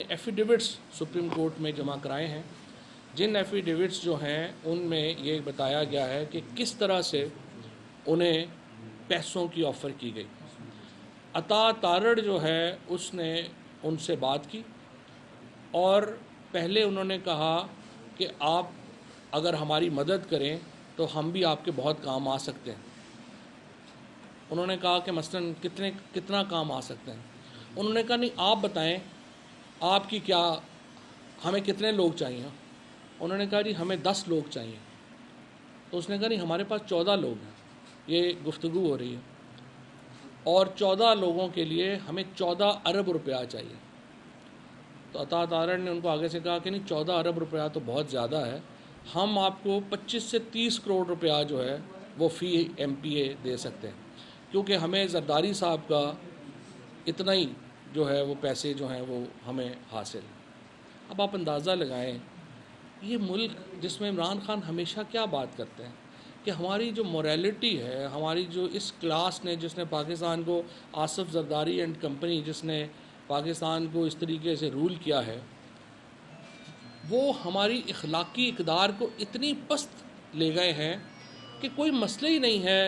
ایفیڈیوٹس supreme court میں جمع کرائے ہیں، جن ایفیڈیوٹس جو ہیں ان میں یہ بتایا گیا ہے کہ کس طرح سے انہیں پیسوں کی آفر کی گئی۔ عطا تارڑ جو ہے اس نے ان سے بات کی اور پہلے انہوں نے کہا کہ آپ اگر ہماری مدد کریں تو ہم بھی آپ کے بہت کام آ سکتے ہیں۔ انہوں نے کہا کہ مثلاً کتنا کام آ سکتے ہیں۔ انہوں نے کہا نہیں آپ بتائیں آپ کی کیا، ہمیں کتنے لوگ چاہیے۔ انہوں نے کہا جی ہمیں 10 لوگ چاہیے۔ تو اس نے کہا نہیں ہمارے پاس 14 لوگ ہیں، یہ گفتگو ہو رہی ہے، اور 14 لوگوں کے لیے ہمیں 14 ارب روپیہ چاہیے۔ تو عطا تارڑ نے ان کو آگے سے کہا کہ نہیں 14 ارب روپیہ تو بہت زیادہ ہے، ہم آپ کو 25 سے 30 کروڑ روپیہ جو ہے وہ فی ایم پی اے دے سکتے ہیں، کیونکہ ہمیں زرداری صاحب کا اتنا ہی جو ہے وہ پیسے جو ہیں وہ ہمیں حاصل ہیں۔ اب آپ اندازہ لگائیں یہ ملک جس میں عمران خان ہمیشہ کیا بات کرتے ہیں کہ ہماری جو موریلٹی ہے، ہماری جو اس کلاس نے جس نے پاکستان کو، آصف زرداری اینڈ کمپنی جس نے پاکستان کو اس طریقے سے رول کیا ہے، وہ ہماری اخلاقی اقدار کو اتنی پست لے گئے ہیں کہ کوئی مسئلہ ہی نہیں ہے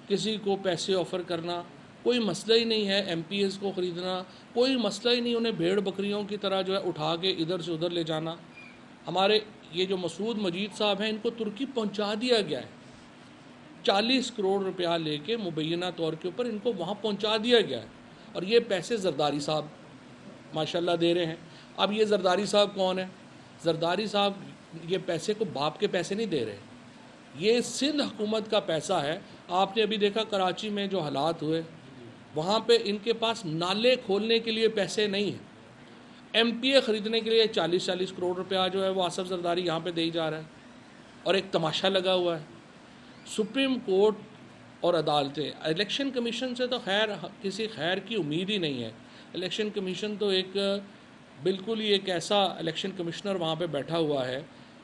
کسی کو پیسے آفر کرنا، کوئی مسئلہ ہی نہیں ہے ایم پی ایز کو خریدنا، کوئی مسئلہ ہی نہیں انہیں بھیڑ بکریوں کی طرح جو ہے اٹھا کے ادھر سے ادھر لے جانا۔ ہمارے یہ جو مسعود مجید صاحب ہیں ان کو ترکی پہنچا دیا گیا ہے، 40 کروڑ روپیہ لے کے مبینہ طور کے اوپر ان کو وہاں پہنچا دیا گیا ہے، اور یہ پیسے زرداری صاحب ماشاءاللہ دے رہے ہیں۔ اب یہ زرداری صاحب کون ہے؟ زرداری صاحب یہ پیسے کو باپ کے پیسے نہیں دے رہے، یہ سندھ حکومت کا پیسہ ہے۔ آپ نے ابھی دیکھا کراچی میں جو حالات ہوئے، وہاں پہ ان کے پاس نالے کھولنے کے لیے پیسے نہیں ہیں، ایم پی اے خریدنے کے لیے 40 کروڑ روپیہ جو ہے وہ آصف زرداری یہاں پہ دے جا رہا ہے، اور ایک تماشا لگا ہوا ہے۔ سپریم کورٹ اور عدالتیں، الیکشن کمیشن سے تو خیر کسی خیر کی امید ہی نہیں ہے۔ الیکشن کمیشن تو ایک بالکل ہی ایک ایسا الیکشن کمشنر وہاں پہ بیٹھا ہوا ہے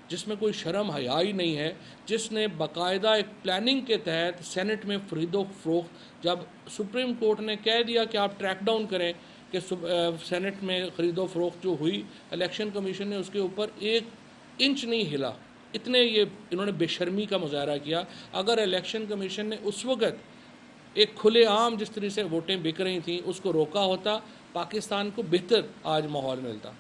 جس میں کوئی شرم حیا ہی نہیں ہے، جس نے باقاعدہ ایک پلاننگ کے تحت سینٹ میں خرید و فروخت، جب سپریم کورٹ نے کہہ دیا کہ آپ ٹریک ڈاؤن کریں کہ سینٹ میں خرید و فروخت جو ہوئی، الیکشن کمیشن نے اس کے اوپر 1 انچ نہیں ہلا، اتنے یہ انہوں نے بے شرمی کا مظاہرہ کیا۔ اگر الیکشن کمیشن نے اس وقت ایک کھلے عام جس طرح سے ووٹیں بک رہی تھیں اس کو روکا ہوتا، پاکستان کو بہتر آج ماحول ملتا۔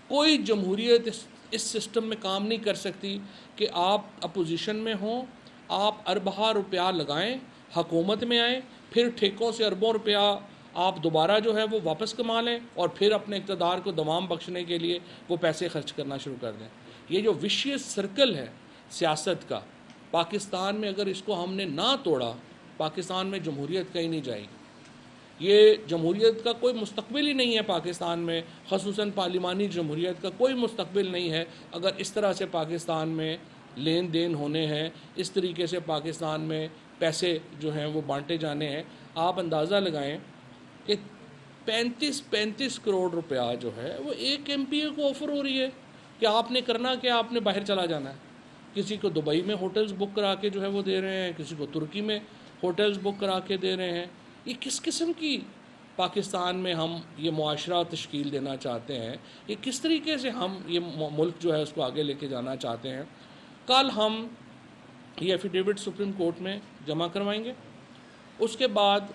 کوئی جمہوریت اس سسٹم میں کام نہیں کر سکتی کہ آپ اپوزیشن میں ہوں، آپ اربہ روپیہ لگائیں، حکومت میں آئیں، پھر ٹھیکوں سے اربوں روپیہ آپ دوبارہ جو ہے وہ واپس کما لیں، اور پھر اپنے اقتدار کو دوام بخشنے کے لیے وہ پیسے خرچ کرنا شروع کر دیں۔ یہ جو وشیس سرکل ہے سیاست کا، پاکستان میں اگر اس کو ہم نے نہ توڑا، پاکستان میں جمہوریت کہیں نہیں جائے گی۔ یہ جمہوریت کا کوئی مستقبل ہی نہیں ہے پاکستان میں، خصوصاً پارلیمانی جمہوریت کا کوئی مستقبل نہیں ہے اگر اس طرح سے پاکستان میں لین دین ہونے ہیں، اس طریقے سے پاکستان میں پیسے جو ہیں وہ بانٹے جانے ہیں۔ آپ اندازہ لگائیں کہ 35 کروڑ روپیہ جو ہے وہ ایک ایم پی اے کو آفر ہو رہی ہے کہ آپ نے کرنا کہ آپ نے باہر چلا جانا ہے۔ کسی کو دبئی میں ہوٹلز بک کرا کے جو ہے وہ دے رہے ہیں، کسی کو ترکی میں ہوٹلز بک کرا کے دے رہے ہیں۔ یہ کس قسم کی پاکستان میں ہم یہ معاشرہ تشکیل دینا چاہتے ہیں؟ یہ کس طریقے سے ہم یہ ملک جو ہے اس کو آگے لے کے جانا چاہتے ہیں؟ کل ہم یہ ایفیڈیوٹ سپریم کورٹ میں جمع کروائیں گے۔ اس کے بعد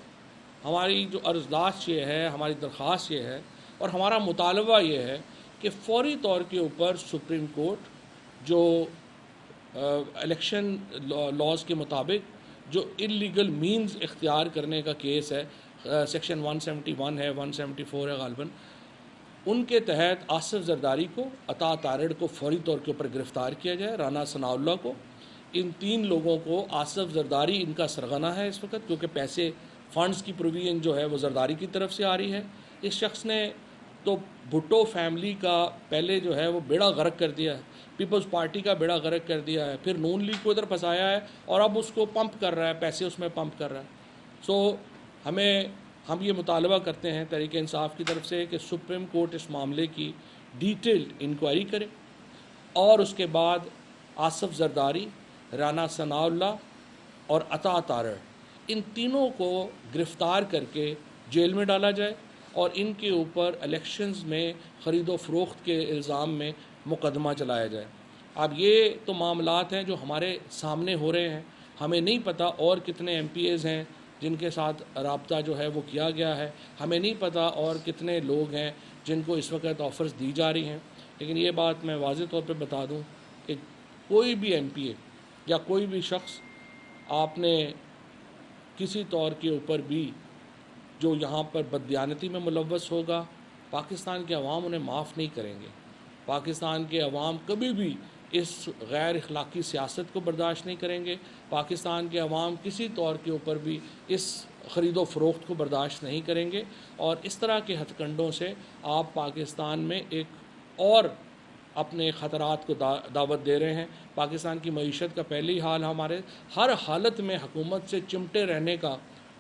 ہماری جو عرضداشت یہ ہے، ہماری درخواست یہ ہے اور ہمارا مطالبہ یہ ہے کہ فوری طور کے اوپر سپریم کورٹ جو الیکشن لاز کے مطابق جو انلیگل مینز اختیار کرنے کا کیس ہے، سیکشن 171 ہے، 174 ہے غالباً، ان کے تحت آصف زرداری کو، عطا تارڑ کو فوری طور کے اوپر گرفتار کیا جائے، رانا ثناء اللہ کو، ان 3 لوگوں کو۔ آصف زرداری ان کا سرغنہ ہے اس وقت، کیونکہ پیسے فنڈز کی پروویژن جو ہے وہ زرداری کی طرف سے آ رہی ہے۔ اس شخص نے تو بھٹو فیملی کا پہلے جو ہے وہ بیڑا غرق کر دیا ہے، پیپلز پارٹی کا بیڑا غرق کر دیا ہے، پھر نون لیگ کو ادھر پھنسایا ہے، اور اب اس کو پمپ کر رہا ہے، پیسے اس میں پمپ کر رہا ہے۔ ہم یہ مطالبہ کرتے ہیں تحریک انصاف کی طرف سے کہ سپریم کورٹ اس معاملے کی ڈیٹیلڈ انکوائری کرے، اور اس کے بعد آصف زرداری، رانا ثناء اللہ اور عطا تارڑ، ان تینوں کو گرفتار کر کے جیل میں ڈالا جائے، اور ان کے اوپر الیکشنز میں خرید و فروخت کے الزام میں مقدمہ چلایا جائے. اب یہ تو معاملات ہیں جو ہمارے سامنے ہو رہے ہیں. ہمیں نہیں پتہ اور کتنے ایم پی ایز ہیں جن کے ساتھ رابطہ جو ہے وہ کیا گیا ہے. ہمیں نہیں پتہ اور کتنے لوگ ہیں جن کو اس وقت آفرز دی جا رہی ہیں. لیکن یہ بات میں واضح طور پہ بتا دوں کہ کوئی بھی ایم پی اے یا کوئی بھی شخص آپ نے کسی طور کے اوپر بھی جو یہاں پر بددیانتی میں ملوث ہوگا، پاکستان کے عوام انہیں معاف نہیں کریں گے. پاکستان کے عوام کبھی بھی اس غیر اخلاقی سیاست کو برداشت نہیں کریں گے. پاکستان کے عوام کسی طور کے اوپر بھی اس خرید و فروخت کو برداشت نہیں کریں گے. اور اس طرح کے ہتھ کنڈوں سے آپ پاکستان میں ایک اور اپنے خطرات کو دعوت دے رہے ہیں. پاکستان کی معیشت کا پہلے ہی حال ہمارے ہر حالت میں حکومت سے چمٹے رہنے کا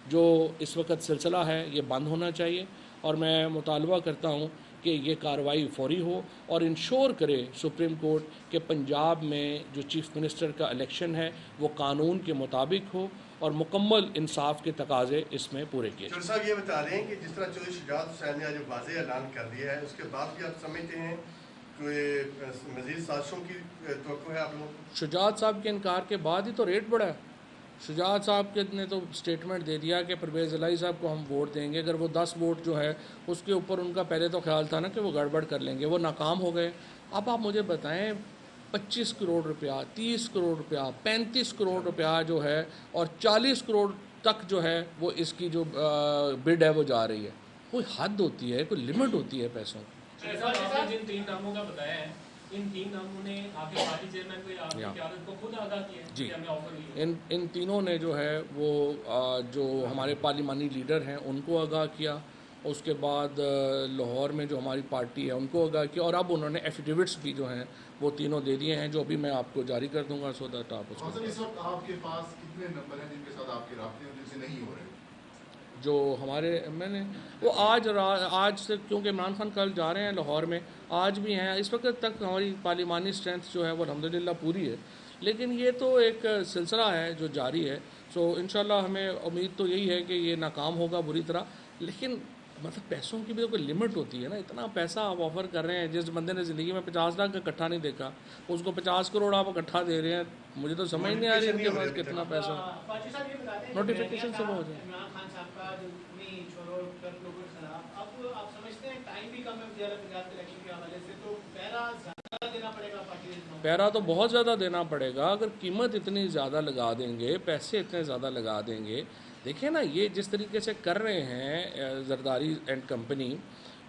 جو اس وقت سلسلہ ہے یہ بند ہونا چاہیے. اور میں مطالبہ کرتا ہوں کہ یہ کارروائی فوری ہو اور انشور کرے سپریم کورٹ کہ پنجاب میں جو چیف منسٹر کا الیکشن ہے وہ قانون کے مطابق ہو اور مکمل انصاف کے تقاضے اس میں پورے کیے جائیں. صاحب یہ بتا دیں کہ جس طرح چودھری شجاعت حسین نے آج واضح اعلان کر دیا ہے، اس کے بعد بھی آپ سمجھتے ہیں کہ مزید سازشوں کی توقع ہے آپ لوگوں کو؟ شجاعت صاحب کے انکار کے بعد ہی تو ریٹ بڑھا ہے. شجاعت صاحب نے تو سٹیٹمنٹ دے دیا کہ پرویز الہی صاحب کو ہم ووٹ دیں گے. اگر وہ 10 ووٹ جو ہے اس کے اوپر ان کا پہلے تو خیال تھا نا کہ وہ گڑبڑ کر لیں گے، وہ ناکام ہو گئے. اب آپ مجھے بتائیں 25 کروڑ روپیہ، 30 کروڑ روپیہ، 35 کروڑ روپیہ جو ہے اور 40 کروڑ تک جو ہے وہ اس کی جو بڈ ہے وہ جا رہی ہے. کوئی حد ہوتی ہے، کوئی لمٹ ہوتی ہے پیسوں کی. جن 3 ناموں کا بتایا ہے، ان 3 ناموں نے آپ کے پارٹی چیئرمین کو آپ کی قیادت کو خود آگاہ کیا ہے جی. کہ ہمیں آفر ہوئی ہے. ان تینوں نے جو ہے وہ جو ہمارے پارلیمانی لیڈر ہیں ان کو آگاہ کیا. اس کے بعد لاہور میں جو ہماری پارٹی ہے ان کو آگاہ کیا. اور اب انہوں نے ایفیڈیوٹس بھی جو ہیں وہ تینوں دے دیے ہیں جو ابھی میں آپ کو جاری کر دوں گا. سو دیٹ آپ اس کو اس وقت آپ کے پاس کتنے نمبر ہیں جن کے ساتھ آپ کے رابطے ہیں جن سے نہیں ہو رہے؟ جو ہمارے میں نے وہ آج سے، کیونکہ عمران خان کل جا رہے ہیں لاہور میں، آج بھی ہیں. اس وقت تک ہماری پارلیمانی اسٹرینتھ جو ہے وہ الحمدللہ پوری ہے. لیکن یہ تو ایک سلسلہ ہے جو جاری ہے. سو انشاءاللہ ہمیں امید تو یہی ہے کہ یہ ناکام ہوگا بری طرح. لیکن مطلب پیسوں کی بھی تو کوئی لمٹ ہوتی ہے نا. اتنا پیسہ آپ آفر کر رہے ہیں، جس بندے نے زندگی میں 50 لاکھ کا اکٹھا نہیں دیکھا اس کو 50 کروڑ آپ اکٹھا دے رہے ہیں. مجھے تو سمجھ نہیں آ رہی ان کے پاس کتنا پیسہ. نوٹیفیکیشن سب ہو جائے. عمران خان صاحب کا جو اپنی چھوڑو کر لوگوں کے خلاف، اب آپ سمجھتے ہیں ٹائم بھی کم ہے وزارت پنجاب کے الیکشن کے حوالے سے، تو پیرا زیادہ دینا پڑے گا پارٹی نے؟ پیرا تو بہت زیادہ دینا پڑے گا. اگر قیمت اتنی زیادہ لگا دیں گے، پیسے اتنے زیادہ لگا دیں گے. دیکھیں نا یہ جس طریقے سے کر رہے ہیں زرداری اینڈ کمپنی،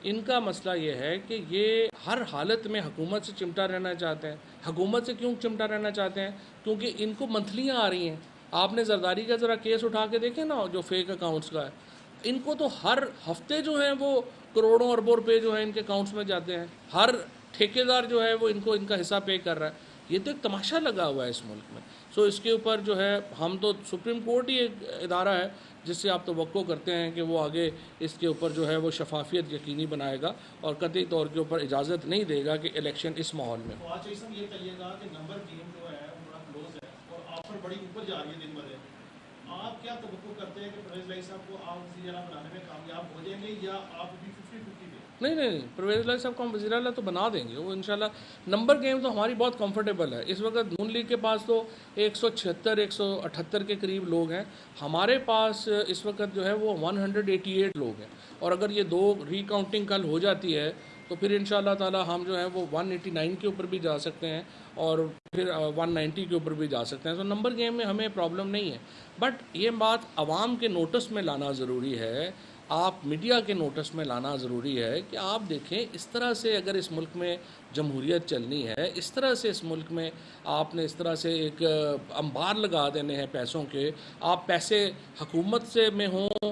ان کا مسئلہ یہ ہے کہ یہ ہر حالت میں حکومت سے چمٹا رہنا چاہتے ہیں. حکومت سے کیوں چمٹا رہنا چاہتے ہیں؟ کیونکہ ان کو منتھلیاں آ رہی ہیں. آپ نے زرداری کا ذرا کیس اٹھا کے دیکھیں نا جو فیک اکاؤنٹس کا ہے. ان کو تو ہر ہفتے جو ہیں وہ کروڑوں اربوں روپے جو ہیں ان کے اکاؤنٹس میں جاتے ہیں. ہر ٹھیکیدار جو ہے وہ ان کا حصہ پے کر رہا ہے. یہ تو ایک تماشا لگا ہوا ہے اس ملک میں. سو اس کے اوپر جو ہے ہم تو سپریم کورٹ ہی ایک ادارہ ہے جس سے آپ توقع کرتے ہیں کہ وہ آگے اس کے اوپر جو ہے وہ شفافیت یقینی بنائے گا اور قطعی طور کے اوپر اجازت نہیں دے گا کہ الیکشن اس ماحول میں ہو. آج یہ کہیے گا کہ نمبر گیم جو ہے وہ بڑا کلوز ہے اور آفر بڑی اوپر جا رہی ہے دن بدن. آپ کیا توقع کرتے ہیں کہ پرویز الہی صاحب کو آپ وزیر اعلیٰ بنانے میں کامیاب ہو جائیں گے یا آپ بھی 50-50 دیں؟ نہیں پرویز الہی صاحب کو ہم وزیر اعلیٰ تو بنا دیں گے. وہ انشاءاللہ نمبر گیم تو ہماری بہت کمفرٹیبل ہے. اس وقت نون لیگ کے پاس تو 176-178 کے قریب لوگ ہیں. ہمارے پاس اس وقت جو ہے وہ 188 لوگ ہیں. اور اگر یہ 2 ری کاؤنٹنگ کل ہو جاتی ہے تو پھر انشاءاللہ تعالی ہم جو ہے وہ 189 کے اوپر بھی جا سکتے ہیں اور پھر 190 کے اوپر بھی جا سکتے ہیں. تو نمبر گیم میں ہمیں پرابلم نہیں ہے. بٹ یہ بات عوام کے نوٹس میں لانا ضروری ہے، آپ میڈیا کے نوٹس میں لانا ضروری ہے کہ آپ دیکھیں اس طرح سے اگر اس ملک میں جمہوریت چلنی ہے، اس طرح سے اس ملک میں آپ نے اس طرح سے ایک انبار لگا دینے ہیں پیسوں کے. آپ پیسے حکومت سے میں ہوں،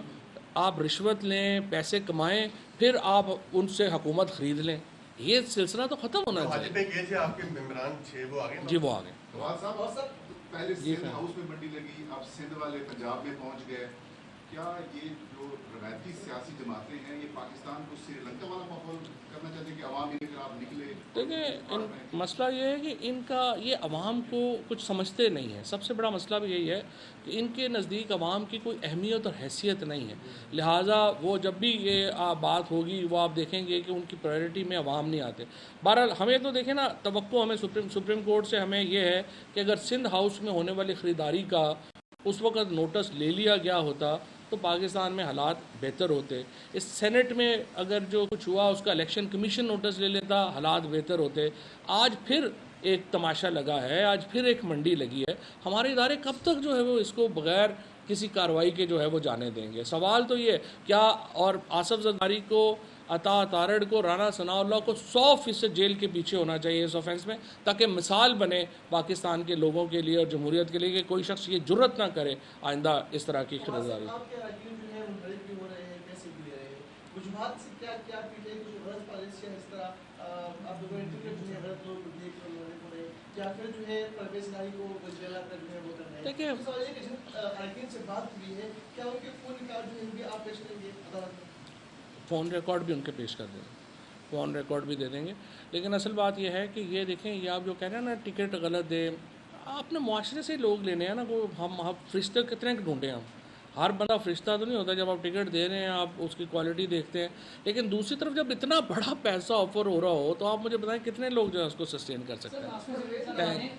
آپ رشوت لیں، پیسے کمائیں، پھر آپ ان سے حکومت خرید لیں. یہ سلسلہ تو ختم ہونا چاہیے. حاجی پہ گئے تھے آپ کے ممبران 6 وہ آگے؟ جی وہ آگے. فواد صاحب پہلے سندھ ہاؤس میں منڈی لگی، اب سندھ والے پنجاب میں پہنچ گئے، کیا یہ جو روایتی سیاسی جماعتیں ہیں یہ پاکستان کو سری لنکا والا ماحول کرنا چاہتے ہیں کہ عوام ان کے خلاف نکلے؟ دیکھیں مسئلہ یہ ہے کہ ان کا یہ عوام کو کچھ سمجھتے نہیں ہیں. سب سے بڑا مسئلہ بھی یہی ہے کہ ان کے نزدیک عوام کی کوئی اہمیت اور حیثیت نہیں ہے. لہٰذا وہ جب بھی یہ بات ہوگی وہ آپ دیکھیں گے کہ ان کی پرائرٹی میں عوام نہیں آتے. بہرحال ہمیں تو دیکھیں نا توقع ہمیں سپریم کورٹ سے ہمیں یہ ہے کہ اگر سندھ ہاؤس میں ہونے والی خریداری کا اس وقت نوٹس لے لیا گیا ہوتا تو پاکستان میں حالات بہتر ہوتے. اس سینٹ میں اگر جو کچھ ہوا اس کا الیکشن کمیشن نوٹس لے لیتا حالات بہتر ہوتے. آج پھر ایک تماشا لگا ہے, آج پھر ایک منڈی لگی ہے. ہمارے ادارے کب تک جو ہے وہ اس کو بغیر کسی کارروائی کے جو ہے وہ جانے دیں گے؟ سوال تو یہ کیا, اور آصف زرداری کو, عطا تارڑ کو, رانا ثناء اللہ کو 100% جیل کے پیچھے ہونا چاہیے اس آفینس میں, تاکہ مثال بنے پاکستان کے لوگوں کے لیے اور جمہوریت کے لیے کہ کوئی شخص یہ جرت نہ کرے آئندہ اس طرح کی خریداری. فون ریکارڈ بھی ان کے پیش کر دیں گے, فون ریکارڈ بھی دے دیں گے. لیکن اصل بات یہ ہے کہ یہ دیکھیں, یہ آپ جو کہہ رہے ہیں نا ٹکٹ غلط دے, آپ نے معاشرے سے لوگ لینے ہیں نا. وہ ہم فرشتے کتنے ڈھونڈے ہیں ہم, ہر بندہ فرشتہ تو نہیں ہوتا. جب آپ ٹکٹ دے رہے ہیں آپ اس کی کوالٹی دیکھتے ہیں, لیکن دوسری طرف جب اتنا بڑا پیسہ آفر ہو رہا ہو تو آپ مجھے بتائیں کتنے لوگ جو ہے اس کو سسٹین کر سکتے ہیں.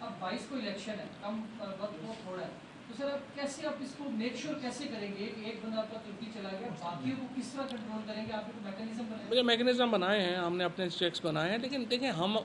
اب 22 کو الیکشن ہے, کم وقت بہت تھوڑا ہے, تو سر آپ کیسے آپ اس کو میک شور کیسے کریں گے کہ ایک بندہ آپ کا ترکی چلا گیا, باقیوں کو کس طرح کنٹرول کریں گے؟ آپ نے میکینزم بنائے؟ میکینزم بنائے ہیں ہم نے, اپنے چیکس بنائے ہیں. لیکن دیکھیں ہم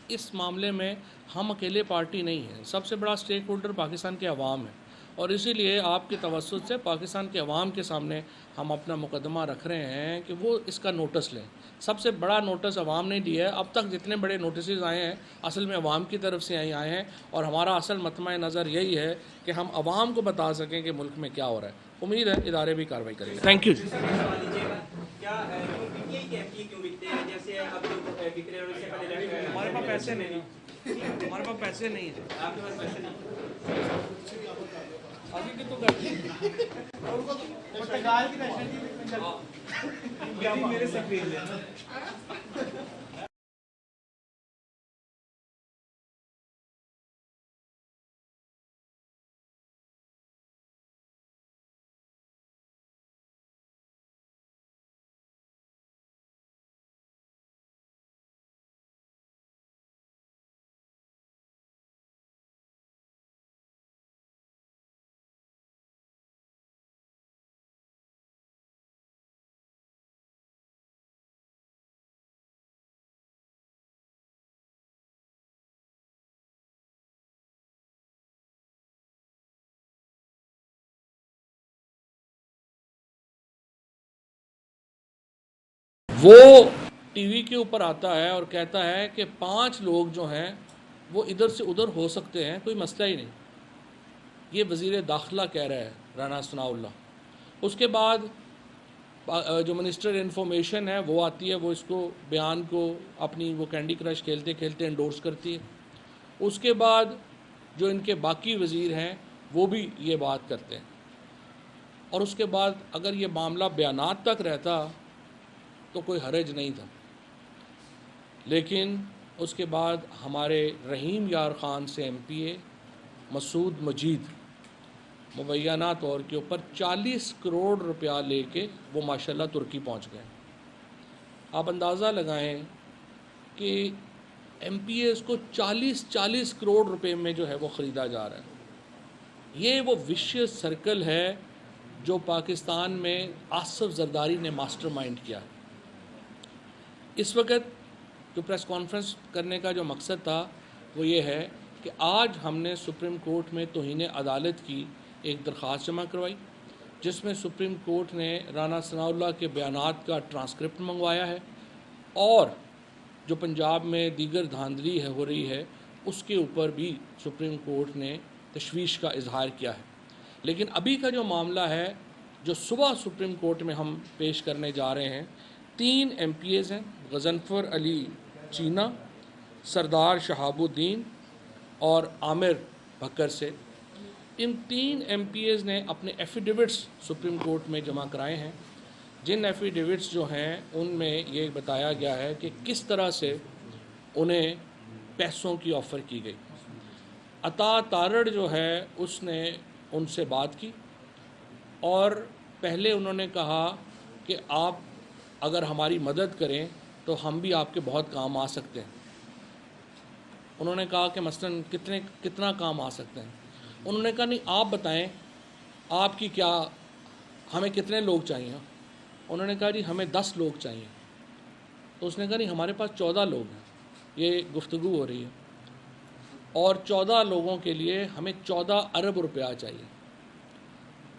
اس معاملے میں ہم اکیلے پارٹی نہیں ہیں. سب سے بڑا اسٹیک ہولڈر پاکستان کے عوام ہے, اور اسی لیے آپ کے توسط سے پاکستان کے عوام کے سامنے ہم اپنا مقدمہ رکھ رہے ہیں کہ وہ اس کا نوٹس لیں. سب سے بڑا نوٹس عوام نے دیا ہے. اب تک جتنے بڑے نوٹسز آئے ہیں اصل میں عوام کی طرف سے آئے ہیں, اور ہمارا اصل مطمع نظر یہی ہے کہ ہم عوام کو بتا سکیں کہ ملک میں کیا ہو رہا ہے. امید ہے ادارے بھی کارروائی کریں گے. Thank you. ہمارے پاس پیسے نہیں ہیں, ہمارے پاس پیسے نہیں ہیں. ابھی کی تو میرے سفیر وہ ٹی وی کے اوپر آتا ہے اور کہتا ہے کہ 5 لوگ جو ہیں وہ ادھر سے ادھر ہو سکتے ہیں, کوئی مسئلہ ہی نہیں. یہ وزیر داخلہ کہہ رہا ہے رانا ثناء اللہ. اس کے بعد جو منسٹر انفارمیشن ہے وہ آتی ہے, وہ اس کو بیان کو اپنی وہ کینڈی کرش کھیلتے کھیلتے انڈورس کرتی ہے. اس کے بعد جو ان کے باقی وزیر ہیں وہ بھی یہ بات کرتے ہیں, اور اس کے بعد اگر یہ معاملہ بیانات تک رہتا تو کوئی حرج نہیں تھا. لیکن اس کے بعد ہمارے رحیم یار خان سے MP مسعود مجید مبینہ طور کے اوپر 40 کروڑ روپیہ لے کے وہ ماشاءاللہ ترکی پہنچ گئے. آپ اندازہ لگائیں کہ MPs کو 40 کروڑ روپے میں جو ہے وہ خریدا جا رہا ہے. یہ وہ وشیس سرکل ہے جو پاکستان میں آصف زرداری نے ماسٹر مائنڈ کیا ہے. اس وقت جو پریس کانفرنس کرنے کا جو مقصد تھا وہ یہ ہے کہ آج ہم نے سپریم کورٹ میں توہین عدالت کی ایک درخواست جمع کروائی, جس میں سپریم کورٹ نے رانا ثناء اللہ کے بیانات کا ٹرانسکرپٹ منگوایا ہے, اور جو پنجاب میں دیگر دھاندلی ہو رہی ہے اس کے اوپر بھی سپریم کورٹ نے تشویش کا اظہار کیا ہے. لیکن ابھی کا جو معاملہ ہے جو صبح سپریم کورٹ میں ہم پیش کرنے جا رہے ہیں, 3 MPs ہیں, غضنفر علی چینا, سردار شہاب الدین اور عامر بکر سے. ان 3 MPAs نے اپنے ایفیڈیوٹس سپریم کورٹ میں جمع کرائے ہیں، جن ایفیڈیوٹس جو ہیں ان میں یہ بتایا گیا ہے کہ کس طرح سے انہیں پیسوں کی آفر کی گئی۔ عطا تارڑ جو ہے اس نے ان سے بات کی اور پہلے انہوں نے کہا کہ آپ اگر ہماری مدد کریں تو ہم بھی آپ کے بہت کام آ سکتے ہیں۔ انہوں نے کہا کہ مثلاً کتنا کام آ سکتے ہیں؟ انہوں نے کہا نہیں آپ بتائیں آپ کی کیا، ہمیں کتنے لوگ چاہیے؟ انہوں نے کہا جی ہمیں 10 لوگ چاہیے۔ تو اس نے کہا نہیں ہمارے پاس 14 لوگ ہیں، یہ گفتگو ہو رہی ہے، اور 14 لوگوں کے لیے ہمیں 14 ارب روپیہ چاہیے۔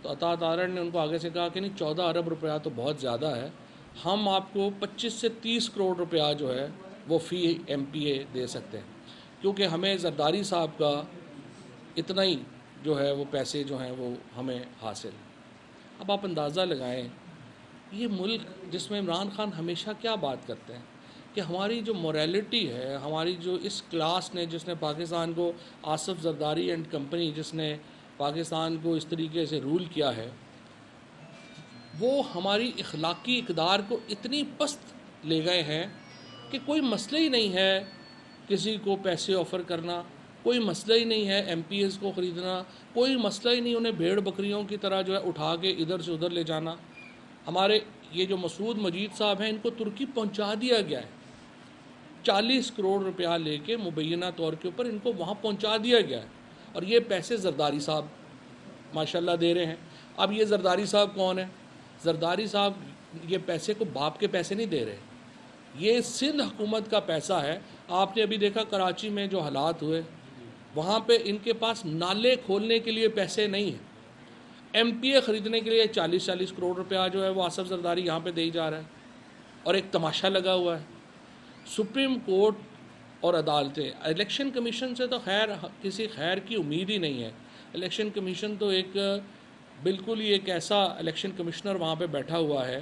تو عطا تارڑ نے ان کو آگے سے کہا کہ نہیں 14 ارب روپیہ تو بہت زیادہ ہے، ہم آپ کو 25 سے 30 کروڑ روپیہ جو ہے وہ فی MPA دے سکتے ہیں، کیونکہ ہمیں زرداری صاحب کا اتنا ہی جو ہے وہ پیسے جو ہیں وہ ہمیں حاصل ہیں۔ اب آپ اندازہ لگائیں یہ ملک جس میں عمران خان ہمیشہ کیا بات کرتے ہیں کہ ہماری جو موریلٹی ہے، ہماری جو اس کلاس نے جس نے پاکستان کو، آصف زرداری اینڈ کمپنی جس نے پاکستان کو اس طریقے سے رول کیا ہے، وہ ہماری اخلاقی اقدار کو اتنی پست لے گئے ہیں کہ کوئی مسئلہ ہی نہیں ہے کسی کو پیسے آفر کرنا، کوئی مسئلہ ہی نہیں ہے MPAs کو خریدنا، کوئی مسئلہ ہی نہیں انہیں بھیڑ بکریوں کی طرح جو ہے اٹھا کے ادھر سے ادھر لے جانا۔ ہمارے یہ جو مسعود مجید صاحب ہیں ان کو ترکی پہنچا دیا گیا ہے، 40 کروڑ روپیہ لے کے مبینہ طور کے اوپر ان کو وہاں پہنچا دیا گیا ہے، اور یہ پیسے زرداری صاحب ماشاءاللہ دے رہے ہیں۔ اب یہ زرداری صاحب کون ہیں؟ زرداری صاحب یہ پیسے کو باپ کے پیسے نہیں دے رہے، یہ سندھ حکومت کا پیسہ ہے۔ آپ نے ابھی دیکھا کراچی میں جو حالات ہوئے، وہاں پہ ان کے پاس نالے کھولنے کے لیے پیسے نہیں ہیں، MPA خریدنے کے لیے 40 کروڑ روپیہ جو ہے وہ آصف زرداری یہاں پہ دے ہی جا رہا ہے، اور ایک تماشا لگا ہوا ہے۔ سپریم کورٹ اور عدالتیں، الیکشن کمیشن سے تو خیر کسی خیر کی امید ہی نہیں ہے۔ الیکشن کمیشن تو ایک بالکل ہی ایک ایسا الیکشن کمشنر وہاں پہ بیٹھا ہوا ہے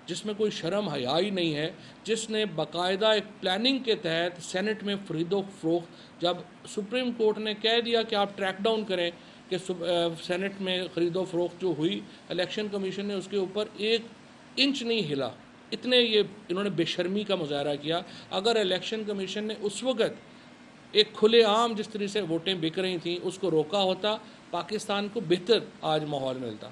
جس میں کوئی شرم حیا ہی نہیں ہے، جس نے باقاعدہ ایک پلاننگ کے تحت سینٹ میں خرید و فروخت، جب سپریم کورٹ نے کہہ دیا کہ آپ ٹریک ڈاؤن کریں کہ سینٹ میں خرید و فروخت جو ہوئی، الیکشن کمیشن نے اس کے اوپر 1 انچ نہیں ہلا، اتنے یہ انہوں نے بے شرمی کا مظاہرہ کیا۔ اگر الیکشن کمیشن نے اس وقت ایک کھلے عام جس طرح سے ووٹیں بک رہی تھیں اس کو روکا ہوتا، پاکستان کو بہتر آج ماحول ملتا۔